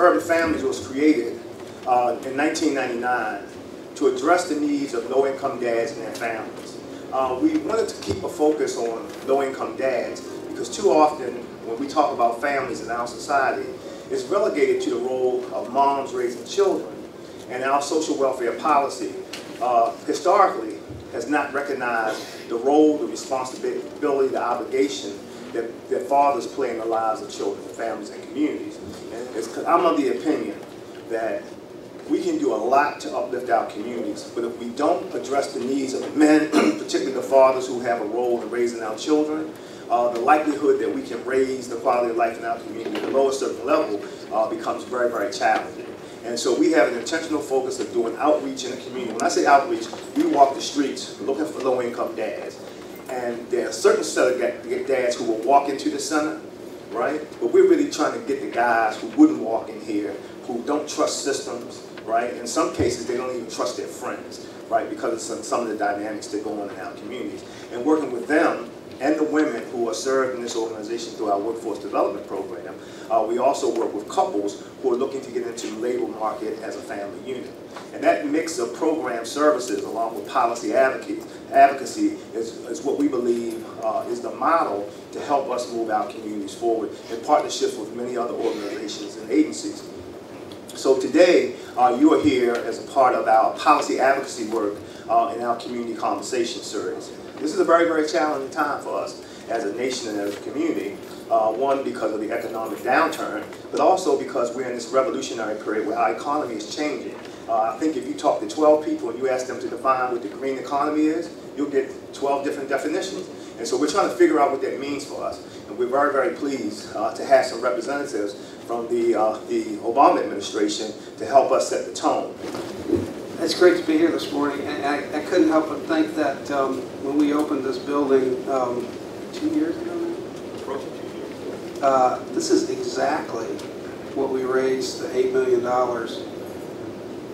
for Urban Families was created in 1999 to address the needs of low-income dads and their families. We wanted to keep a focus on low-income dads because too often when we talk about families in our society, it's relegated to the role of moms raising children, and our social welfare policy historically has not recognized the role, the responsibility, the obligation that fathers play in the lives of children, families, and communities. And I'm of the opinion that we can do a lot to uplift our communities, but if we don't address the needs of the men, particularly the fathers who have a role in raising our children, the likelihood that we can raise the quality of life in our community at the lowest certain level becomes very, very challenging. And so we have an intentional focus of doing outreach in the community. When I say outreach, we walk the streets looking for low-income dads. And there are a certain set of dads who will walk into the center, right? But we're really trying to get the guys who wouldn't walk in here, who don't trust systems, right? In some cases, they don't even trust their friends, right? Because of some of the dynamics that go on in our communities. And working with them and the women who are served in this organization through our workforce development program, we also work with couples who are looking to get into the labor market as a family unit. And that mix of program services along with policy advocacy is what we believe is the model to help us move our communities forward in partnerships with many other organizations and agencies. So today, you are here as a part of our policy advocacy work in our community conversation series. This is a very, very challenging time for us as a nation and as a community. One, because of the economic downturn, but also because we're in this revolutionary period where our economy is changing. I think if you talk to 12 people and you ask them to define what the green economy is, you'll get 12 different definitions. And so we're trying to figure out what that means for us. And we're very, very pleased to have some representatives from the Obama administration to help us set the tone. It's great to be here this morning. And I couldn't help but think that when we opened this building 2 years ago now? Approaching 2 years. This is exactly what we raised, the $8 million.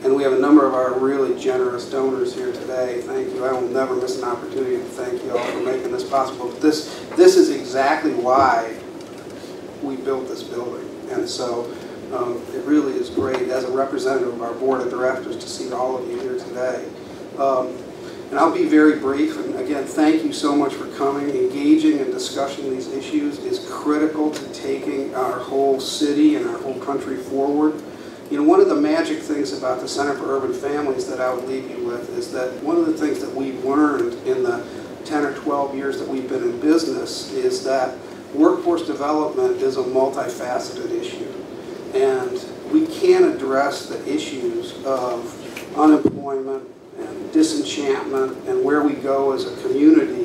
And we have a number of our really generous donors here today. Thank you. I will never miss an opportunity to thank you all for making this possible. But this is exactly why we built this building. And so it really is great as a representative of our board of directors to see all of you here today. And I'll be very brief. And again, thank you so much for coming. Engaging and discussing these issues is critical to taking our whole city and our whole country forward. You know, one of the magic things about the Center for Urban Families that I would leave you with is that one of the things that we've learned in the 10 or 12 years that we've been in business is that workforce development is a multifaceted issue. And we can't address the issues of unemployment and disenchantment and where we go as a community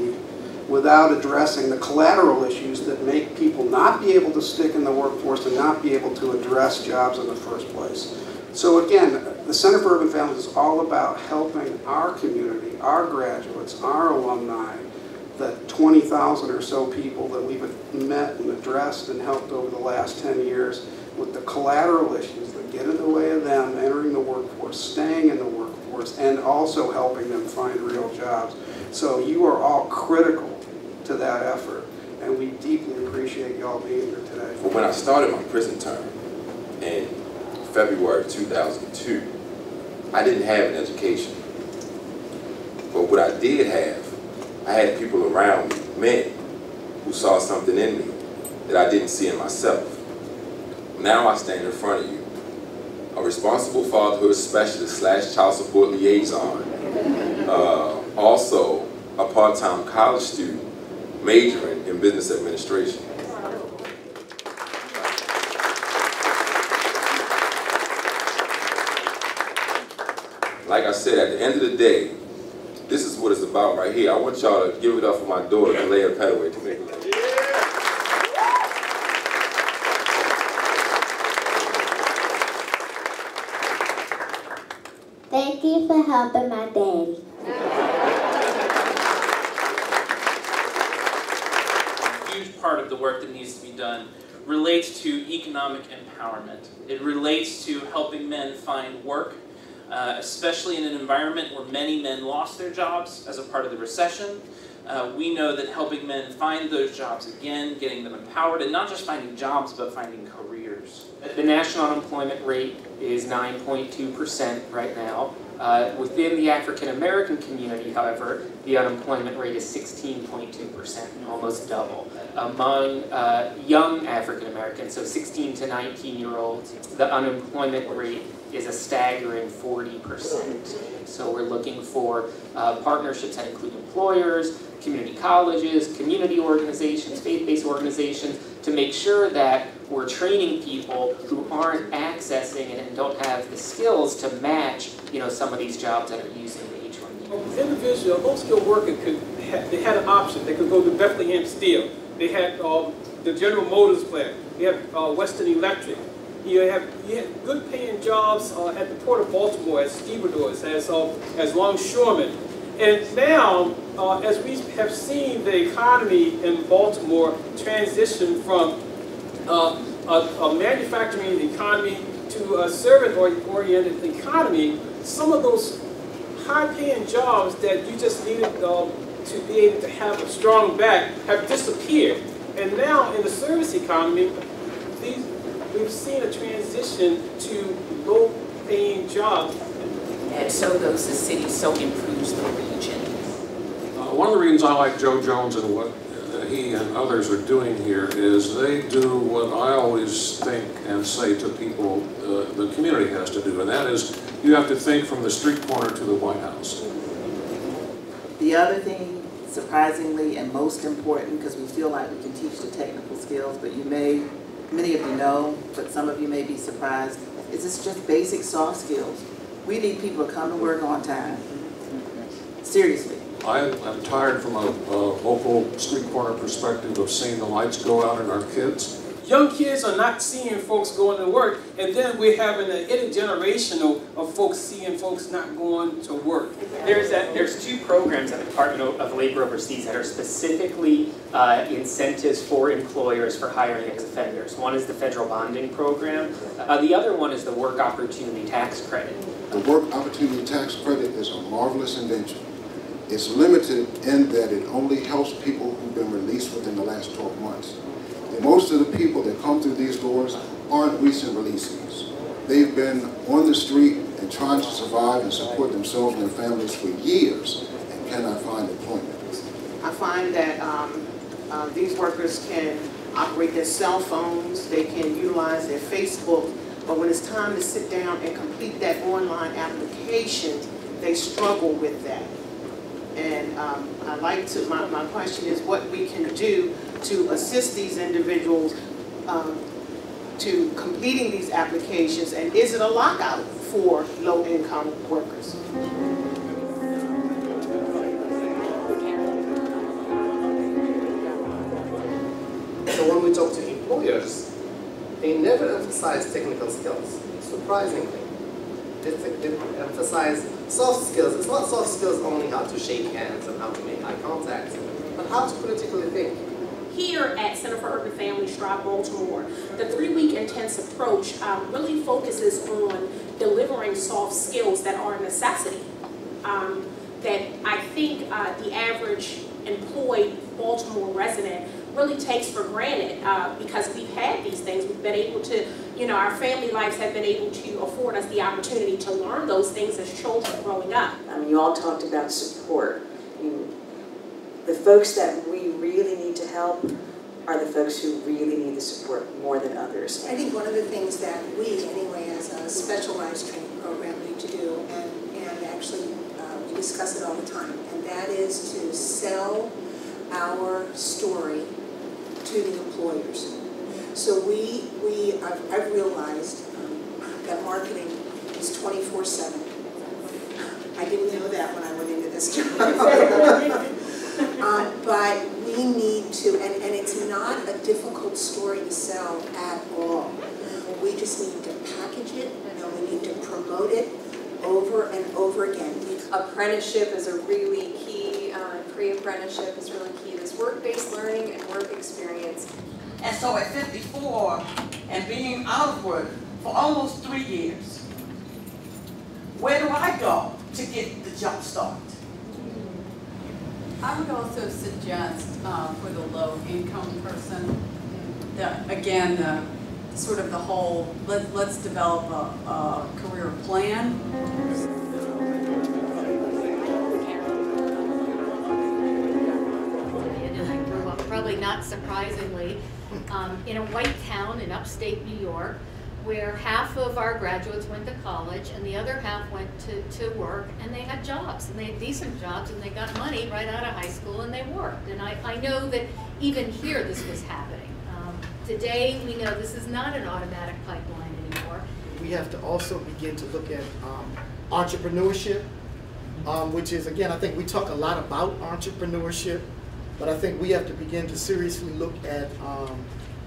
without addressing the collateral issues that make people not be able to stick in the workforce and not be able to address jobs in the first place. So again, the Center for Urban Families is all about helping our community, our graduates, our alumni, the 20,000 or so people that we've met and addressed and helped over the last 10 years with the collateral issues that get in the way of them entering the workforce, staying in the workforce, and also helping them find real jobs. So you are all critical to that effort, and we deeply appreciate you all being here today. Well, when I started my prison term in February of 2002, I didn't have an education. But what I did have, I had people around me, men, who saw something in me that I didn't see in myself. Now I stand in front of you, a responsible fatherhood specialist / child support liaison, also a part-time college student majoring in business administration. Like I said, at the end of the day, this is what it's about right here. I want y'all to give it up for my daughter, Kalea Petaway, to make it. Thank you for helping my daddy. A huge part of the work that needs to be done relates to economic empowerment. It relates to helping men find work, especially in an environment where many men lost their jobs as a part of the recession. We know that helping men find those jobs again, getting them empowered, and not just finding jobs, but finding careers. years. The national unemployment rate is 9.2% right now. Within the African American community, however, the unemployment rate is 16.2%, almost double. Among young African Americans, so 16 to 19-year-olds, the unemployment rate is a staggering 40%. So we're looking for partnerships that include employers, community colleges, community organizations, faith-based organizations, to make sure that we're training people who aren't accessing it and don't have the skills to match, some of these jobs that are using the H-1B. Individual, low-skilled worker they had an option. They could go to Bethlehem Steel. They had the General Motors plant. They had Western Electric. You had good-paying jobs at the Port of Baltimore as stevedores, as longshoremen. And now, as we have seen the economy in Baltimore transition from a manufacturing economy to a service-oriented economy, some of those high-paying jobs that you just needed to be able to have a strong back have disappeared. And now, in the service economy, we've seen a transition to low-paying jobs. And so goes the city, so improves the region. One of the reasons I like Joe Jones and what he and others are doing here is they do what I always think and say to people the community has to do, and that is you have to think from the street corner to the White House. The other thing, surprisingly and most important, because we feel like we can teach the technical skills, but many of you know, but some of you may be surprised, is it's just basic soft skills. We need people to come to work on time. Seriously. I'm tired from a local street corner perspective of seeing the lights go out in our kids. Young kids are not seeing folks going to work, and then we're having an intergenerational of folks seeing folks not going to work. There's two programs at the Department of Labor overseas that are specifically incentives for employers for hiring ex-offenders. One is the federal bonding program. The other one is the work opportunity tax credit. The work opportunity tax credit is a marvelous invention. It's limited in that it only helps people who've been released within the last 12 months. And most of the people that come through these doors aren't recent releasees. They've been on the street and trying to survive and support themselves and their families for years and cannot find employment. I find that these workers can operate their cell phones, they can utilize their Facebook, but when it's time to sit down and complete that online application, they struggle with that. And my question is what we can do to assist these individuals to completing these applications, and is it a lockout for low-income workers? So when we talk to employers, they never emphasize technical skills, surprisingly. They emphasize soft skills. It's not soft skills only how to shake hands and how to make eye contact, but how to critically think. Here at Center for Urban Family Strive Baltimore, the 3-week intense approach really focuses on delivering soft skills that are a necessity. That I think the average employed Baltimore resident really takes for granted because we've had these things. We've been able to, our family lives have been able to afford us the opportunity to learn those things as children growing up. You all talked about support. The folks that we really need to help are the folks who really need the support more than others. I think one of the things that we, anyway, as a specialized training program need to do, and actually we discuss it all the time, and that is to sell our story to the employers. So I've realized that marketing is 24/7. I didn't know that when I went into this job. But we need to, and it's not a difficult story to sell at all. We just need to package it, and we need to promote it over and over again. Apprenticeship is a really key, pre-apprenticeship is really key. This work-based learning and work experience. And so at 54 and being out of work for almost 3 years, where do I go to get the jump start? I would also suggest for the low-income person that, again, sort of the whole, let's develop a career plan. Probably not surprisingly, in a white town in upstate New York, where half of our graduates went to college and the other half went to work, and they had jobs, and they had decent jobs, and they got money right out of high school, and they worked. And I know that even here this was happening. Today we know this is not an automatic pipeline anymore. We have to also begin to look at entrepreneurship, which is, again, I think we talk a lot about entrepreneurship, but I think we have to begin to seriously look at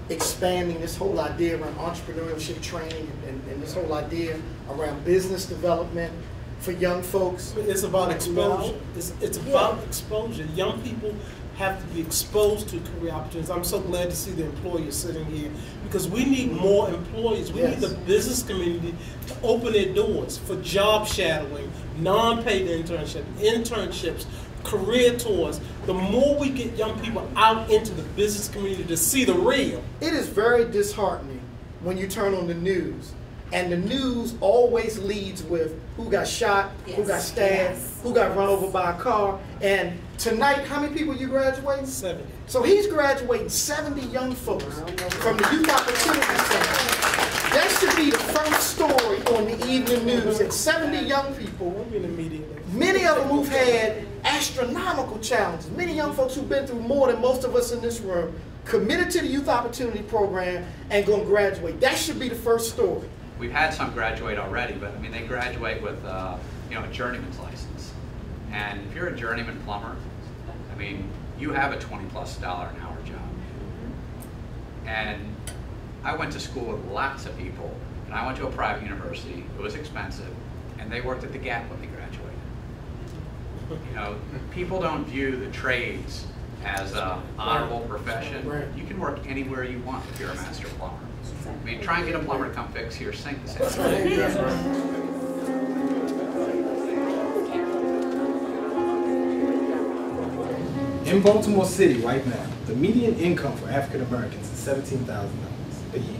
expanding this whole idea around entrepreneurship training and this whole idea around business development for young folks. It's about exposure. It's about exposure. Young people have to be exposed to career opportunities. I'm so glad to see the employers sitting here, because we need more employees. We need the business community to open their doors for job shadowing, non-paid internships, career tours. The more we get young people out into the business community to see the real. It is very disheartening when you turn on the news, and the news always leads with who got shot, who got stabbed, who got run over by a car. And tonight, how many people you graduating? 70. So he's graduating 70 young folks from the Youth Opportunity Center. That should be the first story on the evening news. That 70 young people, many of them who've had astronomical challenges, many young folks who've been through more than most of us in this room, committed to the Youth Opportunity Program and going to graduate. That should be the first story. We've had some graduate already, but I mean, they graduate with a journeyman's license. And if you're a journeyman plumber, I mean, you have a $20+ an hour job. And I went to school with lots of people, and I went to a private university. It was expensive, and they worked at the Gap when they graduated. You know, people don't view the trades as an honorable profession. You can work anywhere you want if you're a master plumber. I mean, try and get a plumber to come fix your sink this afternoon. In Baltimore City right now, the median income for African Americans is $17,000 a year.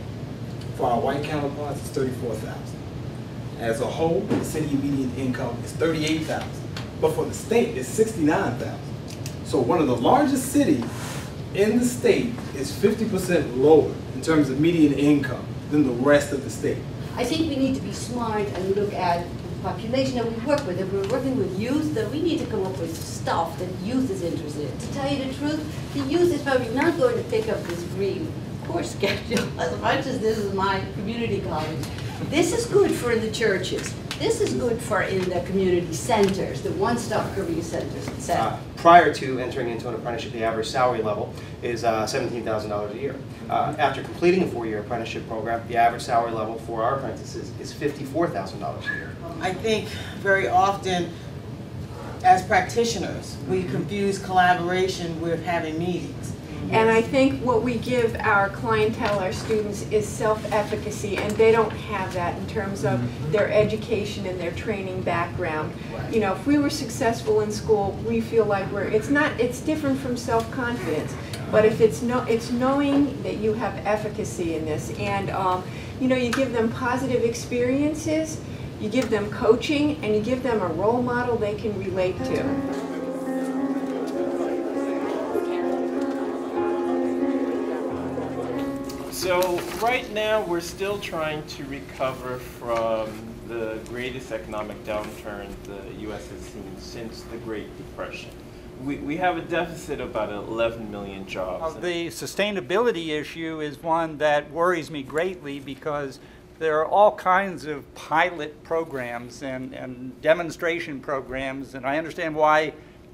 For our white counterparts, it's $34,000. As a whole, the city median income is $38,000, but for the state, it's $69,000. So one of the largest cities in the state is 50% lower in terms of median income than the rest of the state. I think we need to be smart and look at the population that we work with. If we're working with youth, then we need to come up with stuff that youth is interested in. To tell you the truth, the youth is probably not going to pick up this green course schedule as much as this is my community college. This is good for in the churches. This is good for in the community centers, the one-stop career centers, etc. Prior to entering into an apprenticeship, the average salary level is $17,000 a year. After completing a 4-year apprenticeship program, the average salary level for our apprentices is $54,000 a year. I think very often, as practitioners, we confuse collaboration with having meetings. And I think what we give our clientele, our students, is self-efficacy, and they don't have that in terms of their education and their training background. You know, if we were successful in school, we feel like it's different from self-confidence, but if it's knowing that you have efficacy in this, and you know, you give them positive experiences, you give them coaching, and you give them a role model they can relate to. So right now we're still trying to recover from the greatest economic downturn the U.S. has seen since the Great Depression. We have a deficit of about 11 million jobs. The sustainability issue is one that worries me greatly because there are all kinds of pilot programs and demonstration programs, and I understand why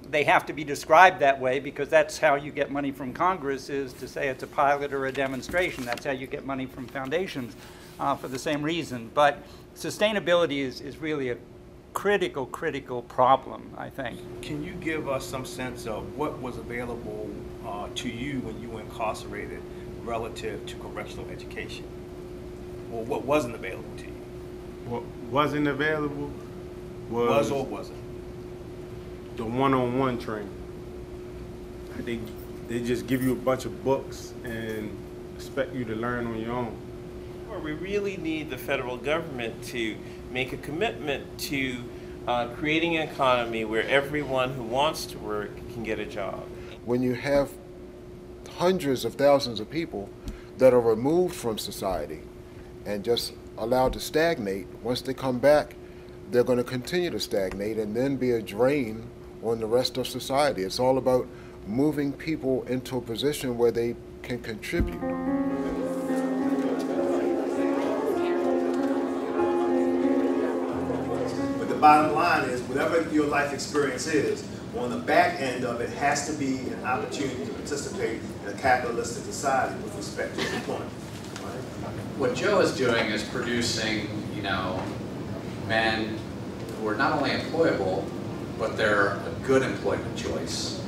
they have to be described that way, because that's how you get money from Congress, is to say it's a pilot or a demonstration. That's how you get money from foundations for the same reason. But sustainability is really a critical problem, I think. Can you give us some sense of what was available to you when you were incarcerated relative to correctional education? Or what wasn't available to you? What wasn't available Was or wasn't? The one-on-one training. They just give you a bunch of books and expect you to learn on your own. We really need the federal government to make a commitment to creating an economy where everyone who wants to work can get a job. When you have hundreds of thousands of people that are removed from society and just allowed to stagnate, once they come back, they're going to continue to stagnate and then be a drain on the rest of society. It's all about moving people into a position where they can contribute. But the bottom line is, whatever your life experience is, on the back end of it has to be an opportunity to participate in a capitalistic society with respect to employment. What Joe is doing is producing, you know, men who are not only employable, but they're a good employment choice.